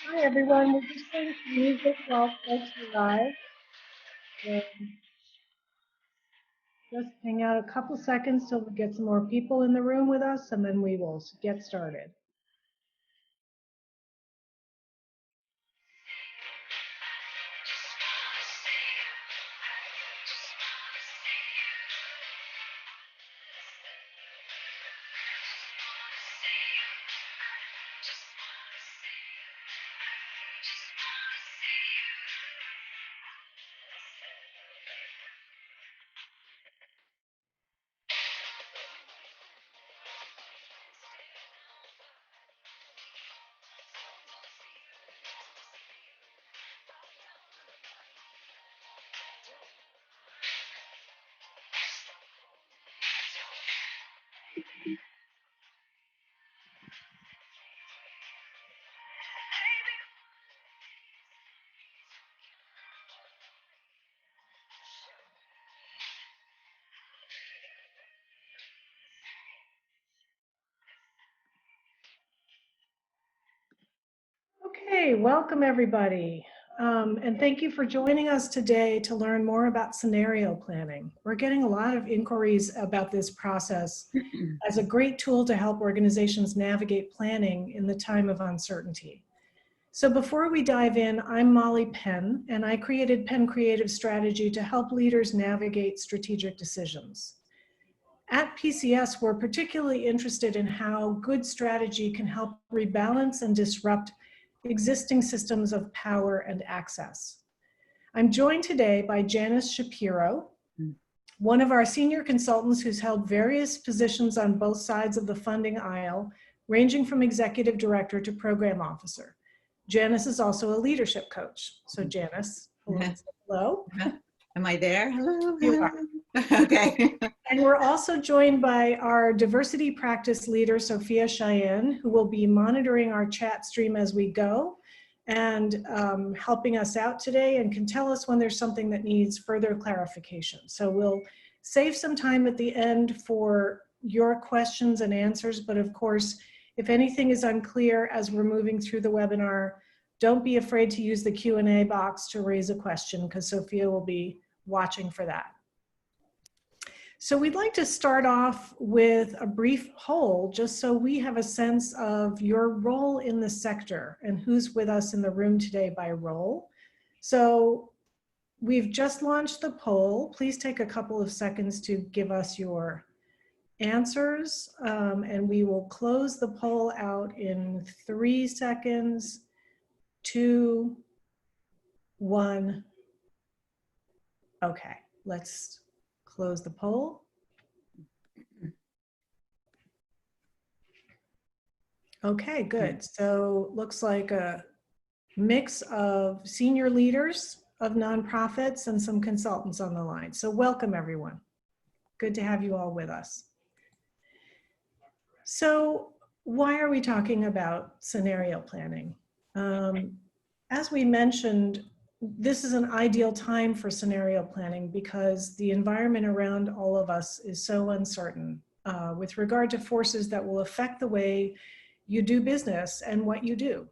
Hi everyone, we're just going to music while folks arrive. So just hang out a couple seconds till we get some more people in the room with us, and then we will get started. Okay, welcome everybody. And thank you for joining us today to learn more about scenario planning. We're getting a lot of inquiries about this process as a great tool to help organizations navigate planning in the time of uncertainty. So before we dive in, I'm Molly Penn, and I created Penn Creative Strategy to help leaders navigate strategic decisions. At PCS, we're particularly interested in how good strategy can help rebalance and disrupt existing systems of power and access. I'm joined today by Janice Shapiro, one of our senior consultants who's held various positions on both sides of the funding aisle, ranging from executive director to program officer. Janice is also a leadership coach. So Janice, hello. Am I there? Hello. You are. Okay. And we're also joined by our diversity practice leader, Sophia Cheyenne, who will be monitoring our chat stream as we go and helping us out today and can tell us when there's something that needs further clarification. So we'll save some time at the end for your questions and answers, but of course, if anything is unclear as we're moving through the webinar, don't be afraid to use the Q&A box to raise a question because Sophia will be watching for that. So we'd like to start off with a brief poll, just so we have a sense of your role in the sector and who's with us in the room today by role. So we've just launched the poll. Please take a couple of seconds to give us your answers, and we will close the poll out in 3 seconds, 2, 1. Okay, let's close the poll. Okay, good. So looks like a mix of senior leaders of nonprofits and some consultants on the line. So welcome everyone. Good to have you all with us. So why are we talking about scenario planning? As we mentioned, this is an ideal time for scenario planning because the environment around all of us is so uncertain with regard to forces that will affect the way you do business and what you do.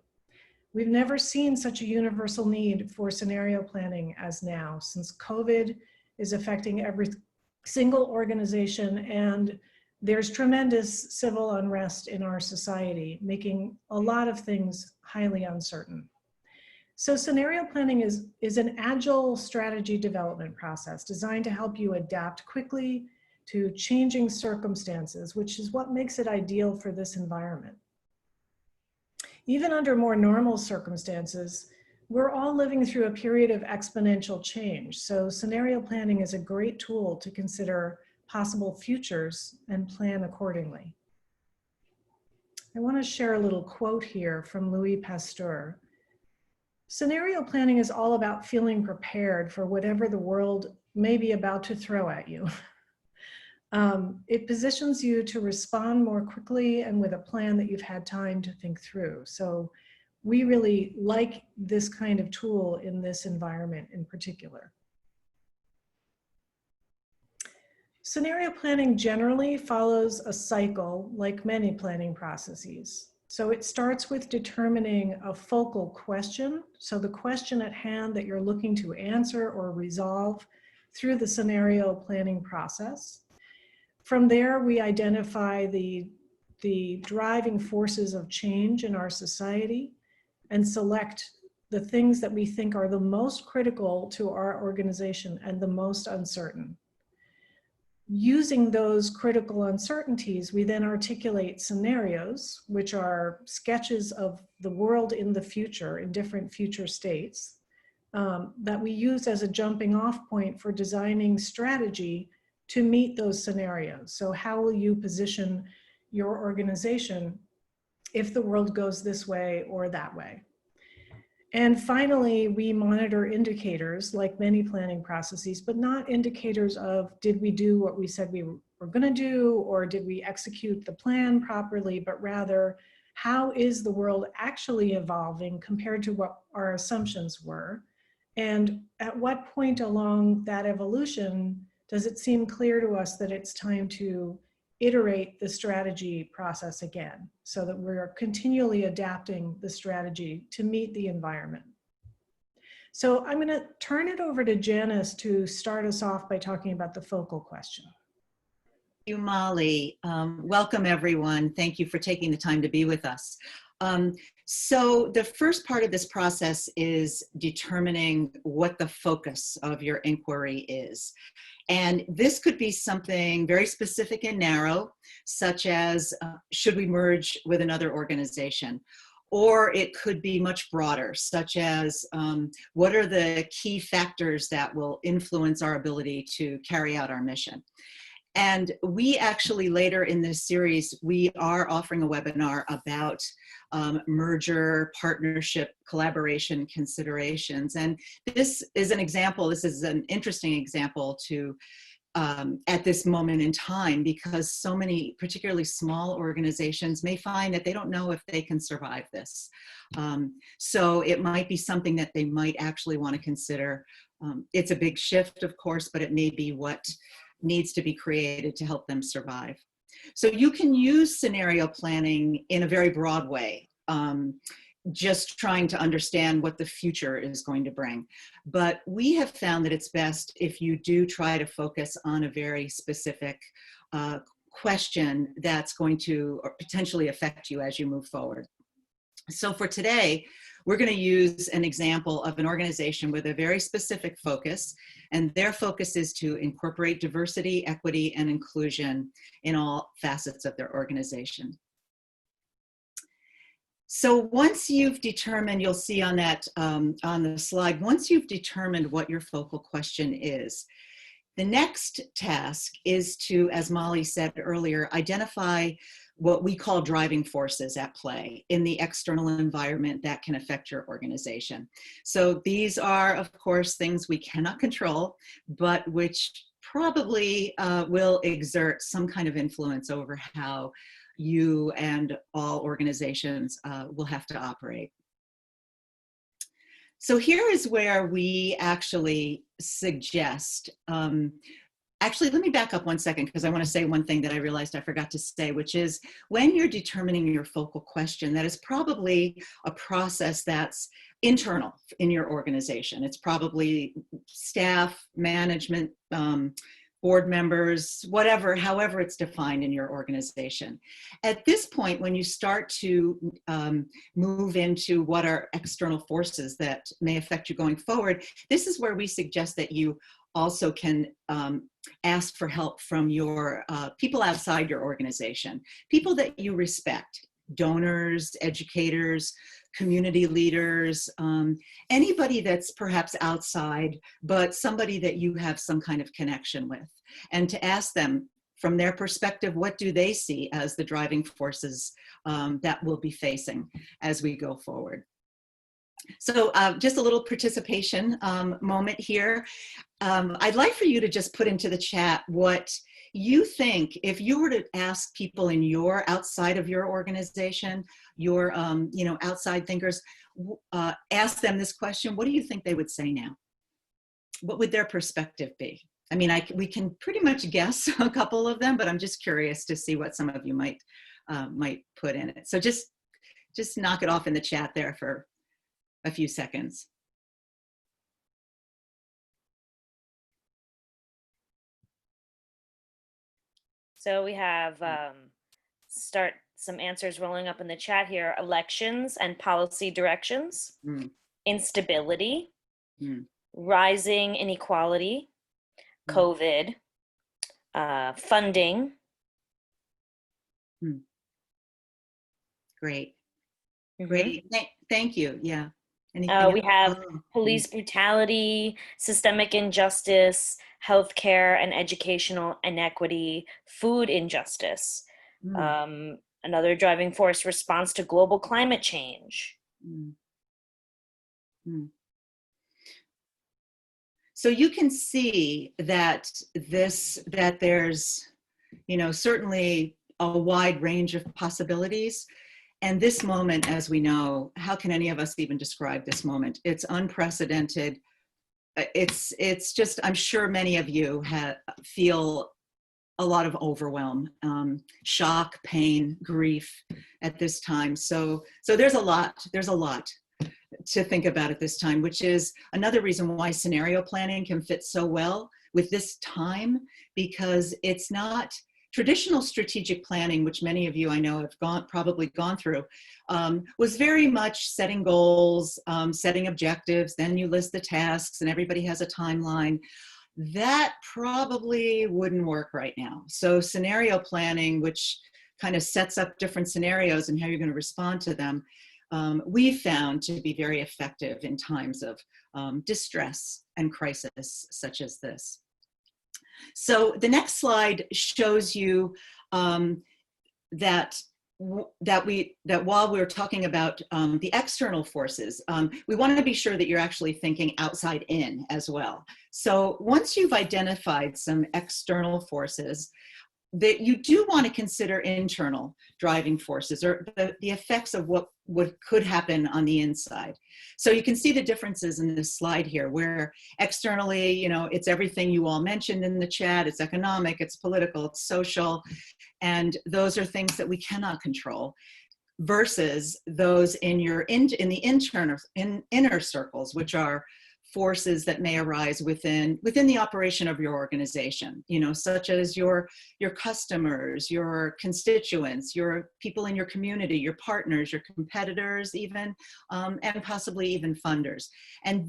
We've never seen such a universal need for scenario planning as now, since COVID is affecting every single organization and there's tremendous civil unrest in our society, making a lot of things highly uncertain. So scenario planning is an agile strategy development process designed to help you adapt quickly to changing circumstances, which is what makes it ideal for this environment. Even under more normal circumstances, we're all living through a period of exponential change. So scenario planning is a great tool to consider possible futures and plan accordingly. I want to share a little quote here from Louis Pasteur. Scenario planning is all about feeling prepared for whatever the world may be about to throw at you. It positions you to respond more quickly and with a plan that you've had time to think through. So we really like this kind of tool in this environment in particular. Scenario planning generally follows a cycle like many planning processes. So it starts with determining a focal question. So the question at hand that you're looking to answer or resolve through the scenario planning process. From there, we identify the driving forces of change in our society and select the things that we think are the most critical to our organization and the most uncertain. Using those critical uncertainties, we then articulate scenarios, which are sketches of the world in the future, in different future states, that we use as a jumping off point for designing strategy to meet those scenarios. So how will you position your organization if the world goes this way or that way? And finally, we monitor indicators like many planning processes, but not indicators of did we do what we said we were going to do, or did we execute the plan properly, but rather how is the world actually evolving compared to what our assumptions were? And at what point along that evolution does it seem clear to us that it's time to iterate the strategy process again, so that we're continually adapting the strategy to meet the environment? So I'm going to turn it over to Janice to start us off by talking about the focal question. Thank you, Molly. Welcome, everyone. Thank you for taking the time to be with us. So the first part of this process is determining what the focus of your inquiry is. And this could be something very specific and narrow, such as, should we merge with another organization? Or it could be much broader, such as, what are the key factors that will influence our ability to carry out our mission? And we actually, later in this series, we are offering a webinar about merger, partnership, collaboration considerations. And this is an example, this is an interesting example to at this moment in time, because so many, particularly small organizations, may find that they don't know if they can survive this. So it might be something that they might actually want to consider. It's a big shift, of course, but it may be what needs to be created to help them survive. So you can use scenario planning in a very broad way, just trying to understand what the future is going to bring. But we have found that it's best if you do try to focus on a very specific question that's going to potentially affect you as you move forward. So for today, we're going to use an example of an organization with a very specific focus, and their focus is to incorporate diversity, equity, and inclusion in all facets of their organization. So once you've determined, you'll see on that on the slide, once you've determined what your focal question is, the next task is to, as Molly said earlier, identify what we call driving forces at play in the external environment that can affect your organization. So these are, of course, things we cannot control, but which probably will exert some kind of influence over how you and all organizations will have to operate. So here is where we actually suggest, actually, let me back up 1 second, because I want to say one thing that I realized I forgot to say, which is when you're determining your focal question, that is probably a process that's internal in your organization. It's probably staff, management, board members, whatever, however it's defined in your organization. At this point, when you start to move into what are external forces that may affect you going forward, this is where we suggest that you also can ask for help from your people outside your organization, people that you respect, donors, educators, community leaders, anybody that's perhaps outside, but somebody that you have some kind of connection with, and to ask them from their perspective, what do they see as the driving forces that we'll be facing as we go forward. So just a little participation moment here. I'd like for you to just put into the chat what you think, if you were to ask people in your, outside of your organization, your outside thinkers, ask them this question, what do you think they would say now? What would their perspective be? I mean, we can pretty much guess a couple of them, but I'm just curious to see what some of you might put in it. So just just knock it off in the chat there for a few seconds. So we have start some answers rolling up in the chat here. Elections and policy directions, instability, rising inequality, COVID, funding. Great. Great. Thank you. Yeah. We have police brutality, systemic injustice, healthcare and educational inequity, food injustice. Another driving force, response to global climate change. So you can see that there's, certainly a wide range of possibilities. And this moment, as we know, how can any of us even describe this moment? It's unprecedented. It's just, I'm sure many of you feel a lot of overwhelm, shock, pain, grief at this time. So there's a lot to think about at this time, which is another reason why scenario planning can fit so well with this time, because it's not traditional strategic planning, which many of you I know have probably gone through, was very much setting goals, setting objectives, then you list the tasks and everybody has a timeline. That probably wouldn't work right now. So scenario planning, which kind of sets up different scenarios and how you're going to respond to them, we've found to be very effective in times of distress and crisis such as this. So the next slide shows you that while we're talking about the external forces, we want to be sure that you're actually thinking outside in as well. So once you've identified some external forces, that you do want to consider internal driving forces, or the effects of what could happen on the inside. So you can see the differences in this slide here, where externally, it's everything you all mentioned in the chat. It's economic, it's political, it's social, and those are things that we cannot control, versus those in the inner circles, which are forces that may arise within the operation of your organization, such as your customers, your constituents, your people in your community, your partners, your competitors even, and possibly even funders. And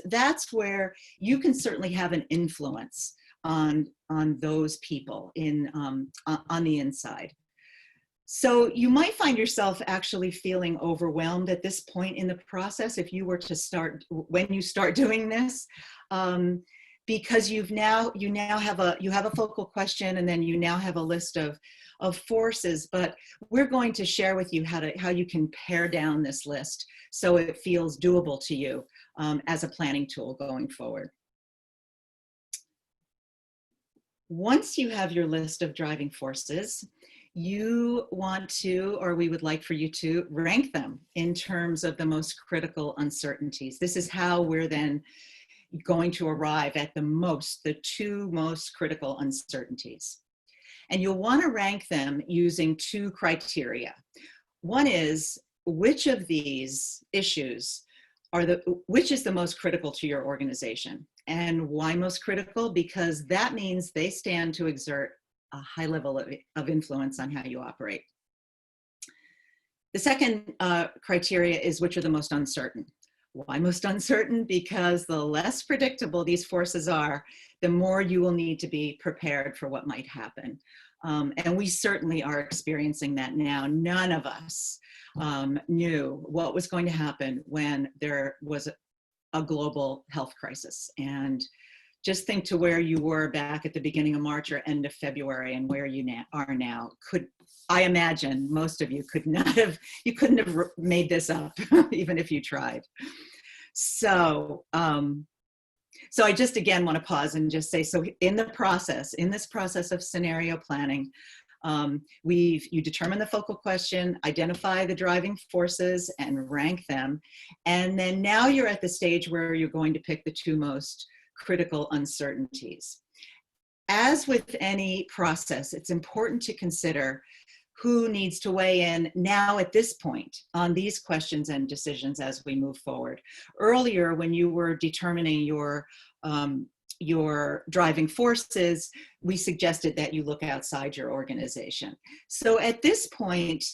that's where you can certainly have an influence on those people on the inside. So you might find yourself actually feeling overwhelmed at this point in the process if you were to when you start doing this, because you now have a focal question, and then you now have a list of forces. But we're going to share with you how you can pare down this list so it feels doable to you as a planning tool going forward. Once you have your list of driving forces, you want to, or we would like for you to, rank them in terms of the most critical uncertainties. This is how we're then going to arrive at the two most critical uncertainties. And you'll want to rank them using two criteria. One is, which of these issues which is the most critical to your organization? And why most critical? Because that means they stand to exert a high level of influence on how you operate. The second criteria is, which are the most uncertain? Why most uncertain? Because the less predictable these forces are, the more you will need to be prepared for what might happen. And we certainly are experiencing that now. None of us knew what was going to happen when there was a global health crisis. And just think to where you were back at the beginning of March or end of February, and where you are now. I imagine most of you couldn't have made this up even if you tried. So I just again want to pause and just say, so in this process of scenario planning, you determine the focal question, identify the driving forces, and rank them. And then now you're at the stage where you're going to pick the two most critical uncertainties. As with any process, it's important to consider who needs to weigh in now at this point on these questions and decisions as we move forward. Earlier, when you were determining your driving forces, we suggested that you look outside your organization. So at this point,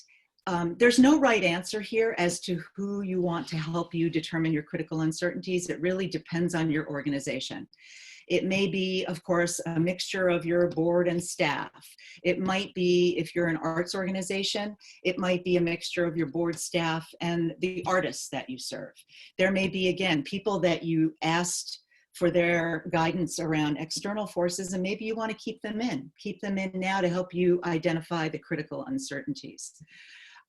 there's no right answer here as to who you want to help you determine your critical uncertainties. It really depends on your organization. It may be, of course, a mixture of your board and staff. It might be, if you're an arts organization, it might be a mixture of your board staff and the artists that you serve. There may be, again, people that you asked for their guidance around external forces, and maybe you want to keep them in now to help you identify the critical uncertainties.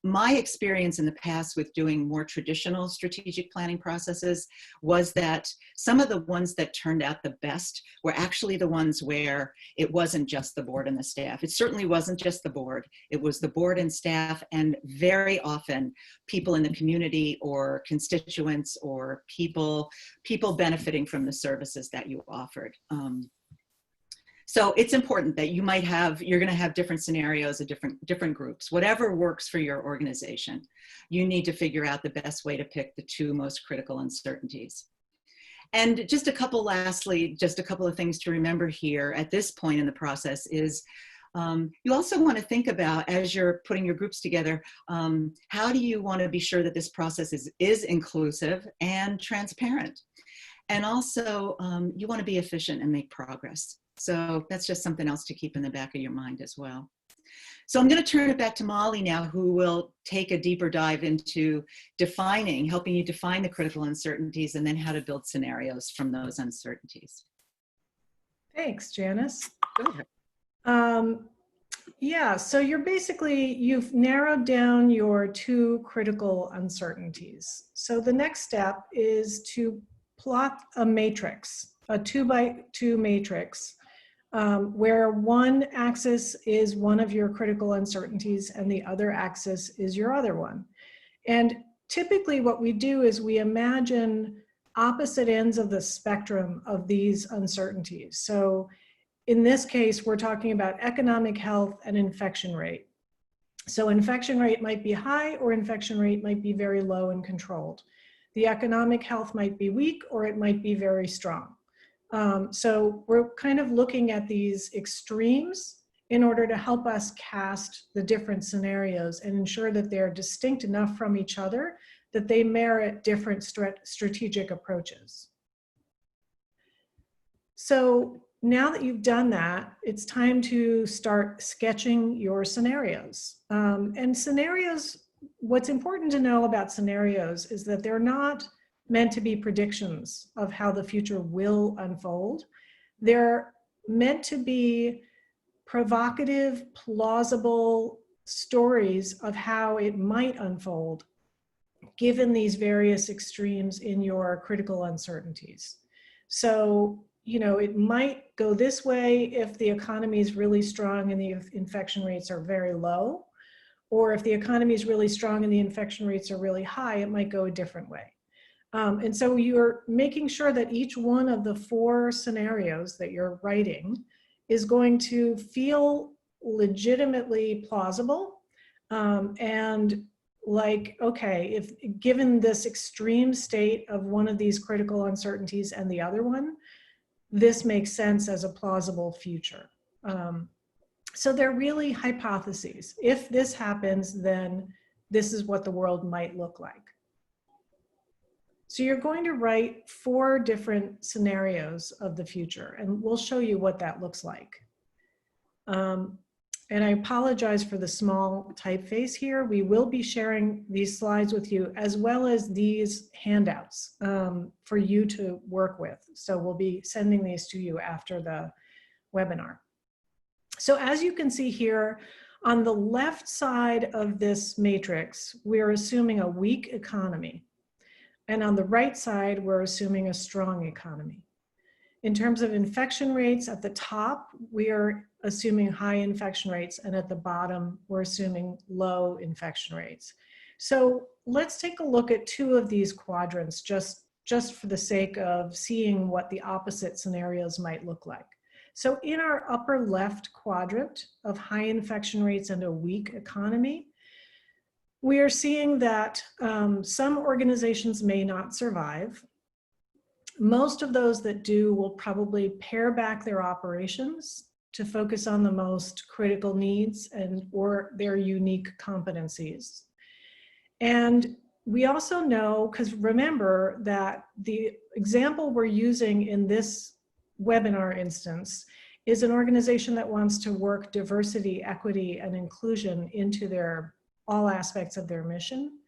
My experience in the past with doing more traditional strategic planning processes was that some of the ones that turned out the best were actually the ones where it wasn't just the board and the staff. It certainly wasn't just the board. It was the board and staff, and very often people in the community or constituents or people benefiting from the services that you offered. So it's important that you're going to have different scenarios of different groups. Whatever works for your organization, you need to figure out the best way to pick the two most critical uncertainties. And just a couple of things to remember here at this point in the process is you also want to think about, as you're putting your groups together, how do you want to be sure that this process is inclusive and transparent? And also, you want to be efficient and make progress. So that's just something else to keep in the back of your mind as well. So I'm going to turn it back to Molly now, who will take a deeper dive into helping you define the critical uncertainties and then how to build scenarios from those uncertainties. Thanks, Janice. Go ahead. Yeah, so you've narrowed down your two critical uncertainties. So the next step is to plot a matrix, a 2x2 matrix, where one axis is one of your critical uncertainties and the other axis is your other one. And typically what we do is we imagine opposite ends of the spectrum of these uncertainties. So in this case, we're talking about economic health and infection rate. So infection rate might be high or infection rate might be very low and controlled. The economic health might be weak or it might be very strong. So we're kind of looking at these extremes in order to help us cast the different scenarios and ensure that they're distinct enough from each other that they merit different strategic approaches. So now that you've done that, it's time to start sketching your scenarios. And scenarios, what's important to know about scenarios is that they're not meant to be predictions of how the future will unfold. They're meant to be provocative, plausible stories of how it might unfold given these various extremes in your critical uncertainties. So, it might go this way if the economy is really strong and the infection rates are very low, or if the economy is really strong and the infection rates are really high, it might go a different way. And so you're making sure that each one of the 4 scenarios that you're writing is going to feel legitimately plausible and like, okay, if given this extreme state of one of these critical uncertainties and the other one, this makes sense as a plausible future. So they're really hypotheses. If this happens, then this is what the world might look like. So you're going to write 4 different scenarios of the future, and we'll show you what that looks like. And I apologize for the small typeface here. We will be sharing these slides with you as well as these handouts for you to work with. So we'll be sending these to you after the webinar. So as you can see here, on the left side of this matrix, we're assuming a weak economy. And on the right side, we're assuming a strong economy. In terms of infection rates, at the top, we are assuming high infection rates, and at the bottom, we're assuming low infection rates. So let's take a look at 2 of these quadrants just for the sake of seeing what the opposite scenarios might look like. So in our upper left quadrant of high infection rates and a weak economy, we are seeing that some organizations may not survive. Most of those that do will probably pare back their operations to focus on the most critical needs and or their unique competencies. And we also know, because remember that the example we're using in this webinar instance is an organization that wants to work diversity, equity, and inclusion into all aspects of their mission.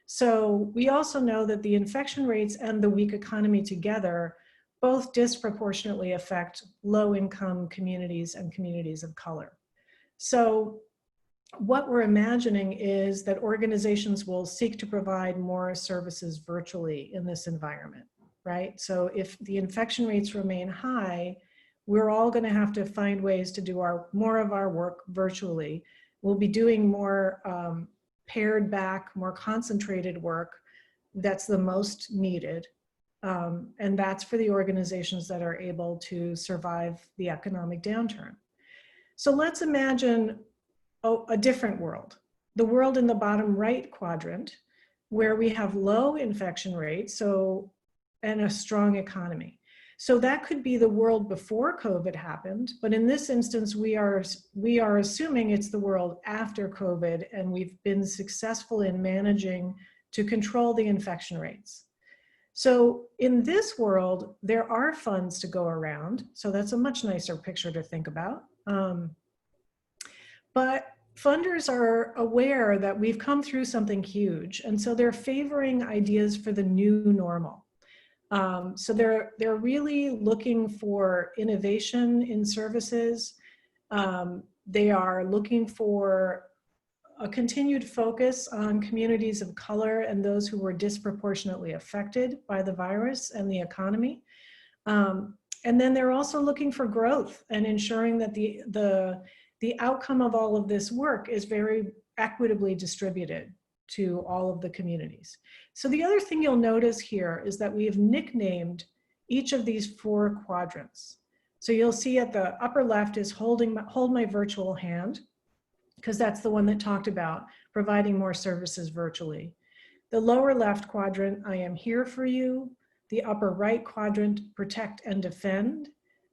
So we also know that the infection rates and the weak economy together both disproportionately affect low-income communities and communities of color. So what we're imagining is that organizations will seek to provide more services virtually in this environment, right? So if the infection rates remain high, we're all going to have to find ways to do more of our work virtually. We'll be doing more pared back, more concentrated work that's the most needed. And that's for the organizations that are able to survive the economic downturn. So let's imagine a different world, the world in the bottom right quadrant, where we have low infection rates, and a strong economy. So that could be the world before COVID happened, but in this instance, we are assuming it's the world after COVID, and we've been successful in managing to control the infection rates. So in this world, there are funds to go around. So that's a much nicer picture to think about. But funders are aware that we've come through something huge, and so they're favoring ideas for the new normal. So they're really looking for innovation in services. They are looking for a continued focus on communities of color and those who were disproportionately affected by the virus and the economy. And then they're also looking for growth and ensuring that the outcome of all of this work is very equitably distributed to all of the communities. So the other thing you'll notice here is that we have nicknamed each of these 4 quadrants. So you'll see at the upper left is hold my virtual hand, because that's the one that talked about providing more services virtually. The lower left quadrant, I am here for you. The upper right quadrant, protect and defend.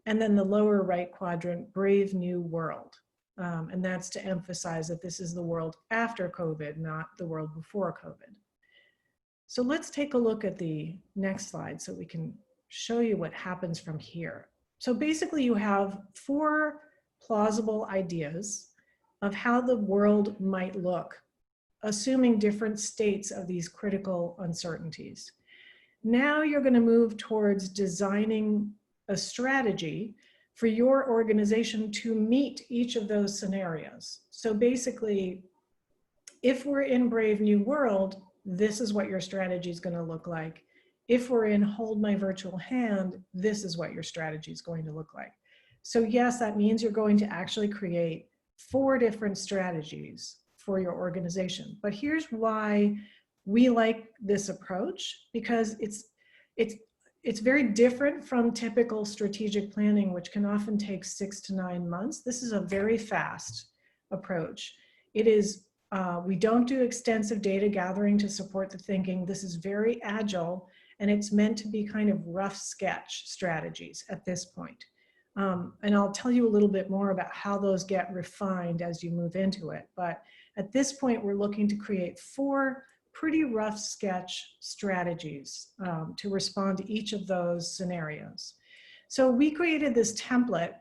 And then the lower right quadrant, brave new world. And that's to emphasize that this is the world after COVID, not the world before COVID. So let's take a look at the next slide so we can show you what happens from here. So basically you have 4 plausible ideas of how the world might look, assuming different states of these critical uncertainties. Now you're going to move towards designing a strategy for your organization to meet each of those scenarios. So basically, if we're in Brave New World, this is what your strategy is going to look like. If we're in Hold My Virtual Hand, this is what your strategy is going to look like. So yes, that means you're going to actually create 4 different strategies for your organization. But here's why we like this approach, because it's very different from typical strategic planning, which can often take 6 to 9 months. This is a very fast approach. It is, we don't do extensive data gathering to support the thinking. This is very agile, and it's meant to be kind of rough sketch strategies at this point. And I'll tell you a little bit more about how those get refined as you move into it. But at this point, we're looking to create 4 pretty rough sketch strategies to respond to each of those scenarios. So we created this template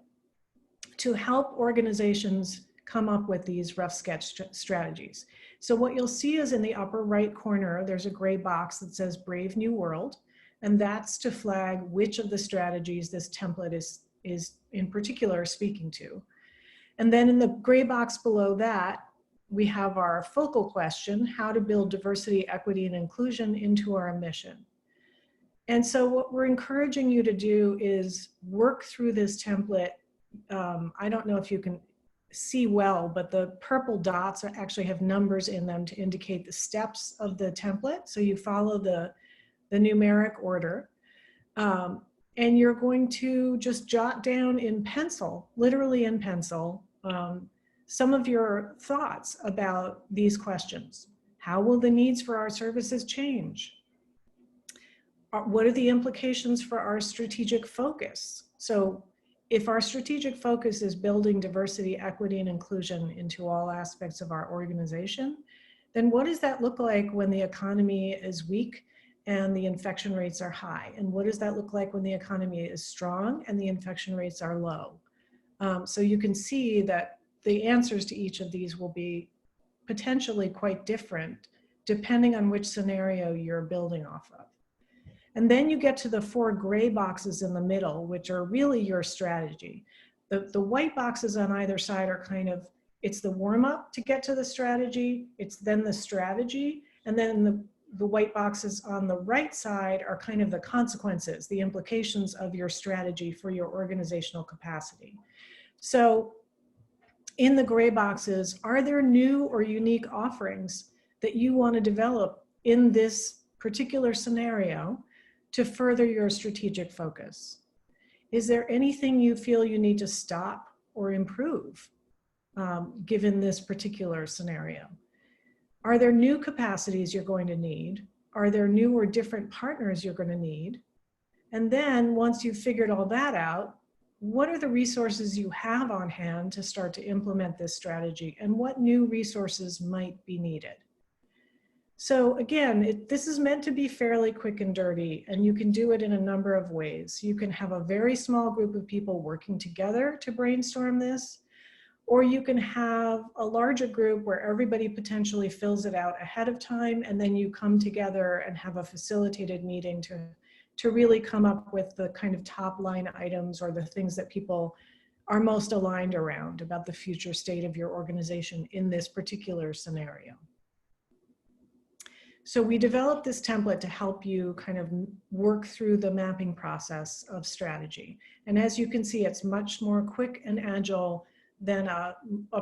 to help organizations come up with these rough sketch strategies. So what you'll see is in the upper right corner, there's a gray box that says Brave New World, and that's to flag which of the strategies this template is in particular speaking to. And then in the gray box below that, we have our focal question, how to build diversity, equity, and inclusion into our mission. And so what we're encouraging you to do is work through this template. I don't know if you can see well, but the purple dots actually have numbers in them to indicate the steps of the template. So you follow the numeric order. And you're going to just jot down in pencil, literally in pencil, some of your thoughts about these questions. How will the needs for our services change? What are the implications for our strategic focus? So if our strategic focus is building diversity, equity, and inclusion into all aspects of our organization, then what does that look like when the economy is weak and the infection rates are high? And what does that look like when the economy is strong and the infection rates are low? So you can see that the answers to each of these will be potentially quite different depending on which scenario you're building off of. And then you get to the 4 gray boxes in the middle, which are really your strategy. The white boxes on either side are kind of, it's the warm up to get to the strategy, it's then the strategy, and then the white boxes on the right side are kind of the consequences, the implications of your strategy for your organizational capacity. So in the gray boxes, are there new or unique offerings that you want to develop in this particular scenario to further your strategic focus? Is there anything you feel you need to stop or improve given this particular scenario? Are there new capacities you're going to need? Are there new or different partners you're going to need? And then once you've figured all that out, what are the resources you have on hand to start to implement this strategy, and what new resources might be needed? So again, this is meant to be fairly quick and dirty, and you can do it in a number of ways. You can have a very small group of people working together to brainstorm this, or you can have a larger group where everybody potentially fills it out ahead of time, and then you come together and have a facilitated meeting to really come up with the kind of top line items or the things that people are most aligned around about the future state of your organization in this particular scenario. So we developed this template to help you kind of work through the mapping process of strategy. And as you can see, it's much more quick and agile than a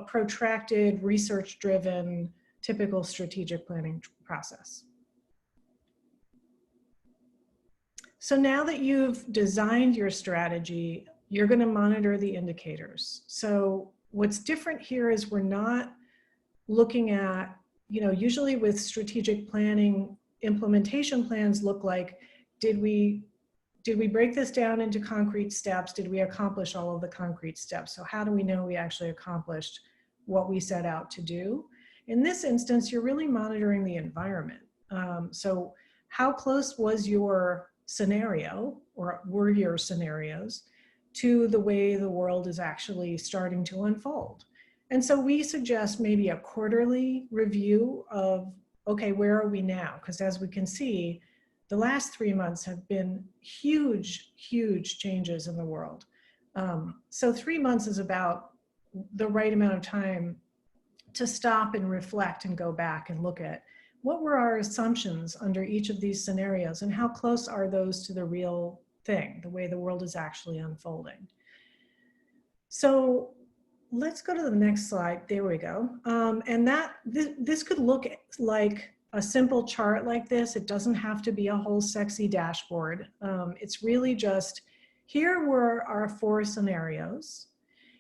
protracted, research-driven, typical strategic planning process. So now that you've designed your strategy, you're going to monitor the indicators. So what's different here is we're not looking at, usually with strategic planning, implementation plans look like, did we break this down into concrete steps? Did we accomplish all of the concrete steps? So how do we know we actually accomplished what we set out to do? In this instance, you're really monitoring the environment. So how close was your scenario, or were your scenarios, to the way the world is actually starting to unfold? And so we suggest maybe a quarterly review of, okay, where are we now? Because as we can see, the last 3 months have been huge, huge changes in the world. So 3 months is about the right amount of time to stop and reflect and go back and look at what were our assumptions under each of these scenarios and how close are those to the real thing, the way the world is actually unfolding. So let's go to the next slide. There we go. And this could look like a simple chart like this. It doesn't have to be a whole sexy dashboard. It's really just, here were our 4 scenarios.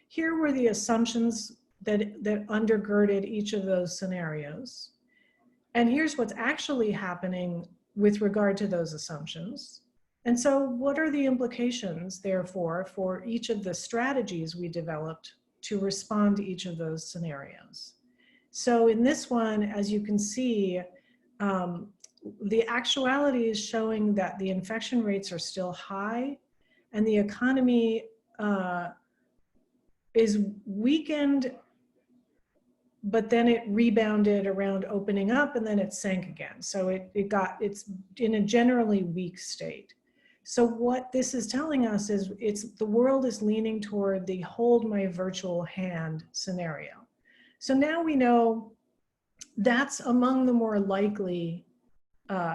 Here were the assumptions that undergirded each of those scenarios. And here's what's actually happening with regard to those assumptions. And so what are the implications, therefore, for each of the strategies we developed to respond to each of those scenarios? So in this one, as you can see, the actuality is showing that the infection rates are still high and the economy is weakened, but then it rebounded around opening up and then it sank again. So it's in a generally weak state. So what this is telling us is the world is leaning toward the hold my virtual hand scenario. So now we know that's among the more likely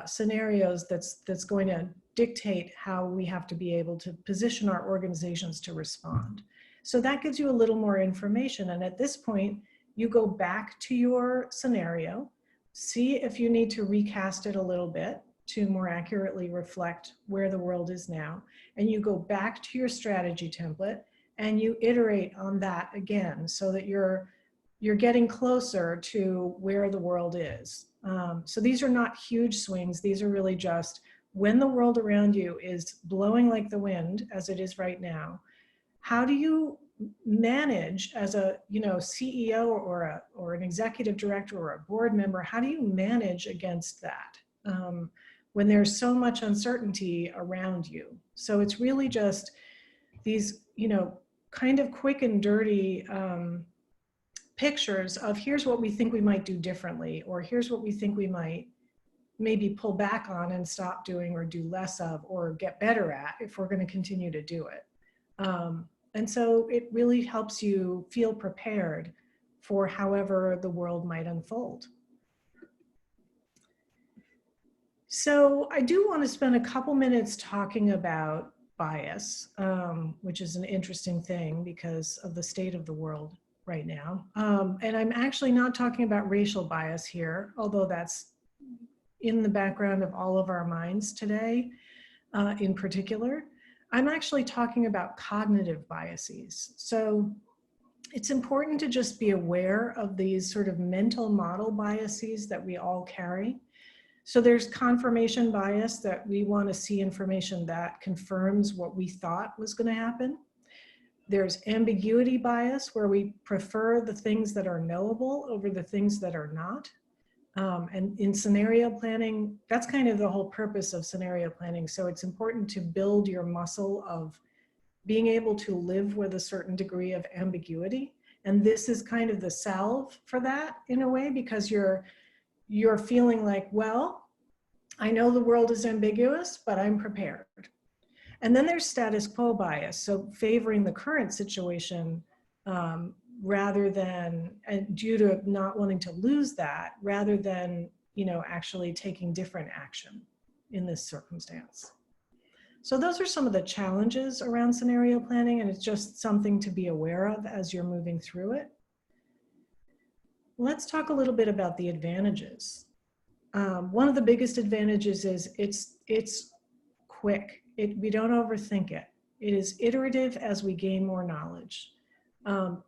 scenarios that's going to dictate how we have to be able to position our organizations to respond. So that gives you a little more information. And at this point, you go back to your scenario, see if you need to recast it a little bit to more accurately reflect where the world is now. And you go back to your strategy template and you iterate on that again so that you're getting closer to where the world is. So these are not huge swings. These are really just when the world around you is blowing like the wind, as it is right now, how do you manage as a CEO or an executive director or a board member, how do you manage against that when there's so much uncertainty around you? So it's really just these, kind of quick and dirty pictures of here's what we think we might do differently, or here's what we think we might maybe pull back on and stop doing or do less of or get better at if we're going to continue to do it. And so it really helps you feel prepared for however the world might unfold. So I do want to spend a couple minutes talking about bias, which is an interesting thing because of the state of the world right now. And I'm actually not talking about racial bias here, although that's in the background of all of our minds today in particular. I'm actually talking about cognitive biases. So it's important to just be aware of these sort of mental model biases that we all carry. So there's confirmation bias, that we want to see information that confirms what we thought was going to happen. There's ambiguity bias, where we prefer the things that are knowable over the things that are not. And in scenario planning, that's kind of the whole purpose of scenario planning. So it's important to build your muscle of being able to live with a certain degree of ambiguity. And this is kind of the salve for that in a way, because you're feeling like, well, I know the world is ambiguous, but I'm prepared. And then there's status quo bias. So favoring the current situation rather than, and due to not wanting to lose that, rather than, actually taking different action in this circumstance. So those are some of the challenges around scenario planning, and it's just something to be aware of as you're moving through it. Let's talk a little bit about the advantages. One of the biggest advantages is it's quick. We don't overthink it. It is iterative as we gain more knowledge.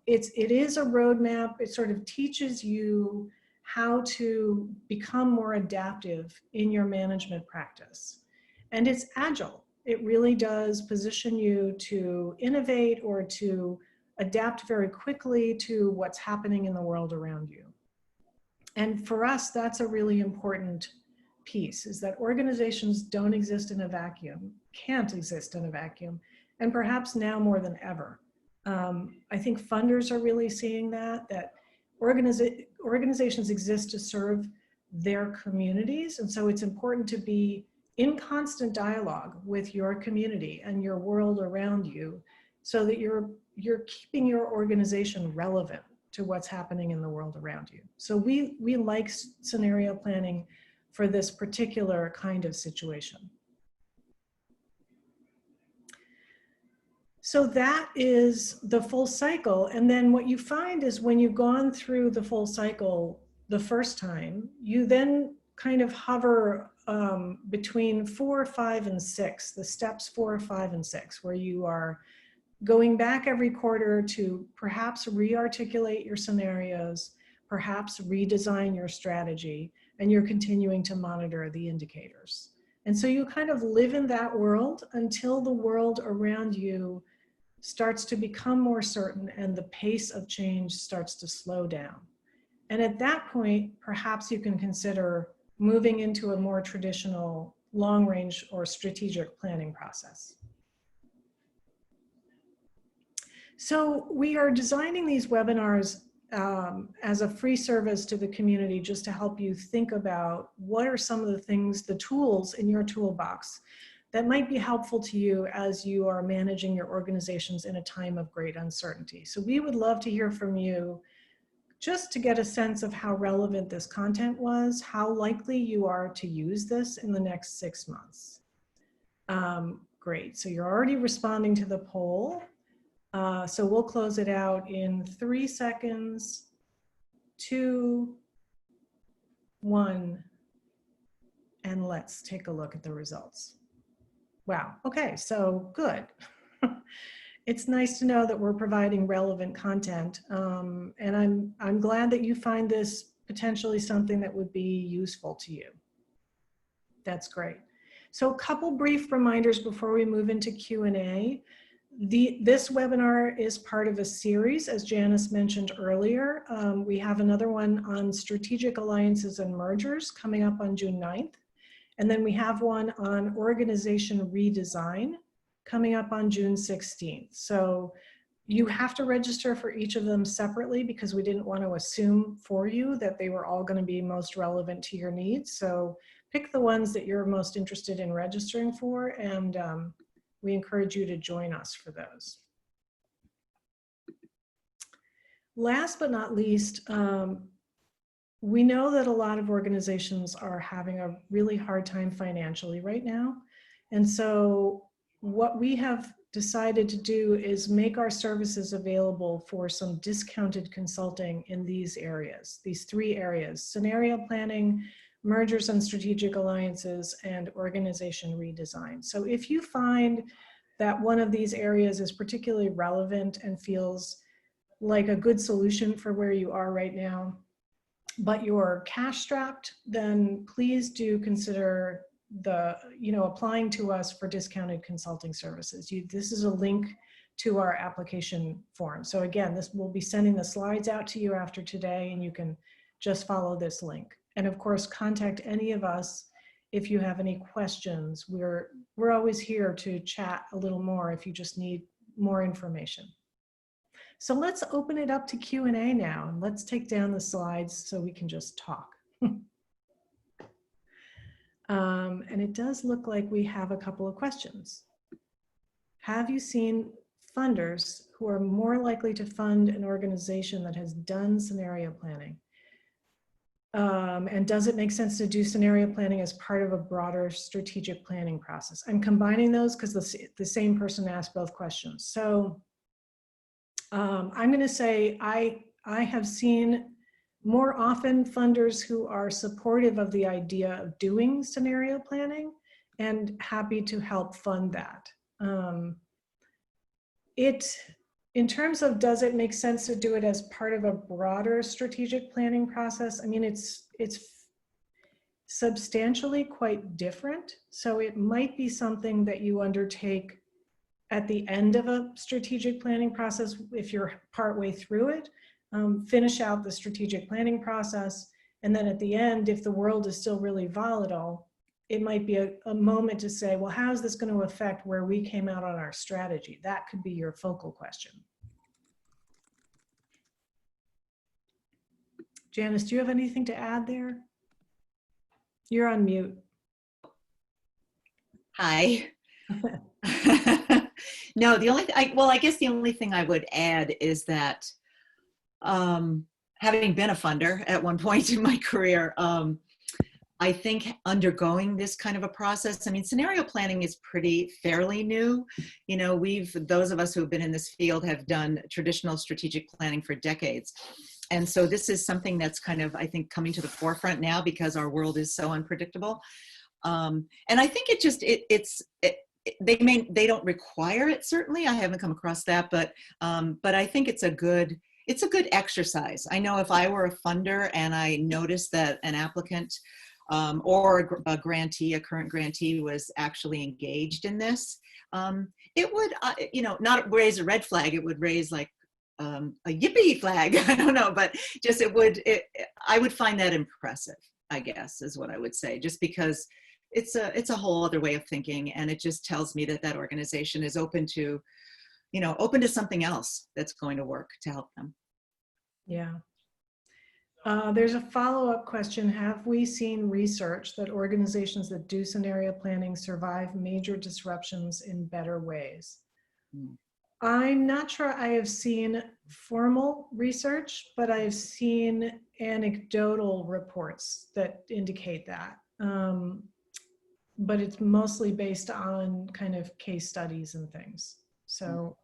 It is a roadmap. It sort of teaches you how to become more adaptive in your management practice. And it's agile. It really does position you to innovate or to adapt very quickly to what's happening in the world around you. And for us, that's a really important piece, is that organizations don't exist in a vacuum, can't exist in a vacuum, and perhaps now more than ever. I think funders are really seeing that organizations exist to serve their communities. And so it's important to be in constant dialogue with your community and your world around you so that you're keeping your organization relevant to what's happening in the world around you. So we like scenario planning for this particular kind of situation. So that is the full cycle. And then what you find is when you've gone through the full cycle the first time, you then kind of hover between 4, 5, and 6, the steps 4, 5, and 6, where you are going back every quarter to perhaps re-articulate your scenarios, perhaps redesign your strategy, and you're continuing to monitor the indicators. And so you kind of live in that world until the world around you starts to become more certain and the pace of change starts to slow down. And at that point, perhaps you can consider moving into a more traditional long-range or strategic planning process. So we are designing these webinars as a free service to the community, just to help you think about what are some of the things, the tools in your toolbox that might be helpful to you as you are managing your organizations in a time of great uncertainty. So we would love to hear from you, just to get a sense of how relevant this content was, how likely you are to use this in the next 6 months. Great, so you're already responding to the poll. So we'll close it out in 3 seconds, 2, 1, and and let's take a look at the results. Wow, okay, so good. It's nice to know that we're providing relevant content, and I'm glad that you find this potentially something that would be useful to you. That's great. So a couple brief reminders before we move into Q&A. This webinar is part of a series, as Janice mentioned earlier. We have another one on strategic alliances and mergers coming up on June 9th. And then we have one on organization redesign coming up on June 16th. So you have to register for each of them separately because we didn't want to assume for you that they were all going to be most relevant to your needs. So pick the ones that you're most interested in registering for, and we encourage you to join us for those. Last but not least, we know that a lot of organizations are having a really hard time financially right now. And so what we have decided to do is make our services available for some discounted consulting in these areas, these 3 areas: scenario planning, mergers and strategic alliances, and organization redesign. So if you find that one of these areas is particularly relevant and feels like a good solution for where you are right now, but you're cash strapped, then please do consider applying to us for discounted consulting services. This is a link to our application form. So again, we'll be sending the slides out to you after today, and you can just follow this link. And of course, contact any of us if you have any questions. We're always here to chat a little more if you just need more information. So let's open it up to Q&A now, and let's take down the slides so we can just talk. And it does look like we have a couple of questions. Have you seen funders who are more likely to fund an organization that has done scenario planning? And does it make sense to do scenario planning as part of a broader strategic planning process? I'm combining those because the same person asked both questions. So I'm going to say I have seen more often funders who are supportive of the idea of doing scenario planning and happy to help fund that. In terms of does it make sense to do it as part of a broader strategic planning process, I mean, it's substantially quite different. So it might be something that you undertake at the end of a strategic planning process if you're partway through it. Finish out the strategic planning process, and then at the end, if the world is still really volatile, it might be a moment to say, well, how is this going to affect where we came out on our strategy? That could be your focal question. Janice, do you have anything to add there? You're on mute. Hi. No, the only I guess the only thing I would add is that having been a funder at one point in my career, I think undergoing this kind of a process, I mean, scenario planning is fairly new. You know, those of us who have been in this field have done traditional strategic planning for decades. And so this is something that's kind of, I think, coming to the forefront now because our world is so unpredictable. And I think they don't require it, certainly. I haven't come across that, but I think it's a good exercise. I know if I were a funder and I noticed that an applicant or a current grantee was actually engaged in this, it would, not raise a red flag, it would raise like a yippee flag. I don't know, but just I would find that impressive, I guess, is what I would say, just because it's a whole other way of thinking, and it just tells me that organization is open to something else that's going to work to help them. Yeah. There's a follow-up question. Have we seen research that organizations that do scenario planning survive major disruptions in better ways? I'm not sure I have seen formal research, but I've seen anecdotal reports that indicate that. But it's mostly based on kind of case studies and things. So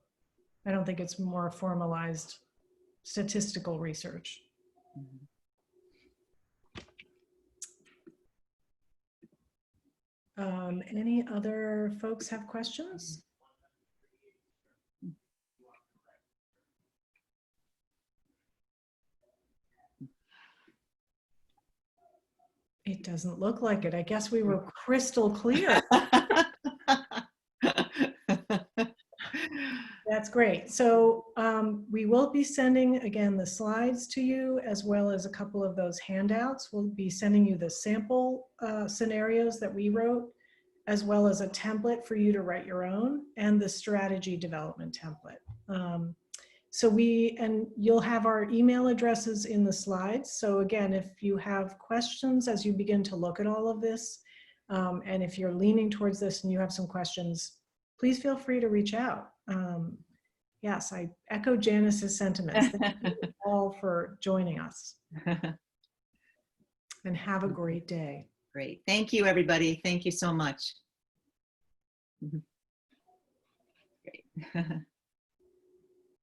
I don't think it's more formalized statistical research. Any other folks have questions? It doesn't look like it. I guess we were crystal clear. That's great. So we will be sending, again, the slides to you, as well as a couple of those handouts. We'll be sending you the sample scenarios that we wrote, as well as a template for you to write your own, and the strategy development template. And you'll have our email addresses in the slides. So again, if you have questions as you begin to look at all of this, and if you're leaning towards this and you have some questions, please feel free to reach out. Yes, I echo Janice's sentiments. Thank you all for joining us. And have a great day. Great. Thank you, everybody. Thank you so much. Great.